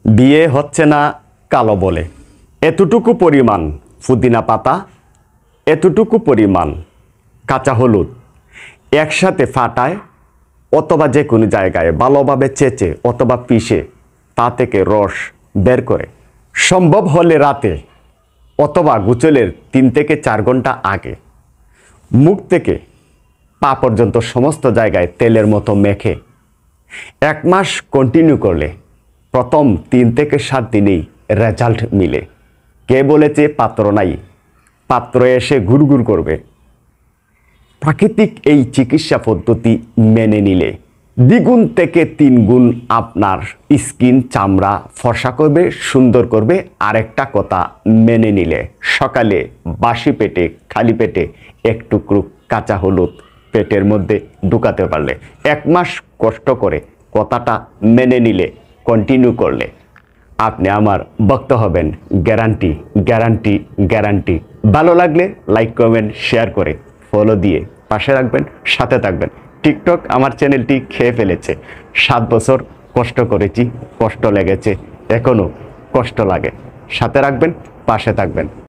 বিয়ে হচ্ছে না কালো বলে। এতটুকু পরিমাণ পুদিনা পাতা, এতটুকু পরিমাণ কাঁচা হলুদ একসাথে ফাটায় অথবা যে কোনো জায়গায় ভালোভাবে চেঁচে অথবা পিষে তা থেকে রস বের করে সম্ভব হলে রাতে অথবা গোসলের 3 থেকে 4 ঘন্টা আগে মুখ থেকে পা পর্যন্ত সমস্ত জায়গায় তেলের মতো মেখে 1 মাস কন্টিনিউ করলে প্রথম 3 থেকে 7 দিনেই রেজাল্ট মিলে। কে বলেছে পাত্র নাই? পাত্র এসে ঘুরঘুর করবে। প্রাকৃতিক এই চিকিৎসা পদ্ধতি মেনে নিলে 2 গুণ থেকে 3 গুণ আপনার স্কিন চামড়া ফর্সা করবে, সুন্দর করবে। আরেকটা কথা মেনে নিলে সকালে বাসি পেটে খালি পেটে এক টুকরো কাঁচা হলুদ পেটের মধ্যে ঢুকাতে পারলে 1 মাস কষ্ট করে কথাটা মেনে নিলে কন্টিনিউ করলে আপনি আমার ভক্ত হবেন। Guarantee guarantee guarantee. ভালো লাগলে লাইক কমেন্ট শেয়ার করে ফলো দিয়ে পাশে রাখবেন, সাথে থাকবেন। টিকটক আমার চ্যানেলটি খেয়ে ফেলেছে। 7 বছর কষ্ট করেছি, কষ্ট লেগেছে, এখনও কষ্ট লাগে। সাথে রাখবেন, পাশে থাকবেন।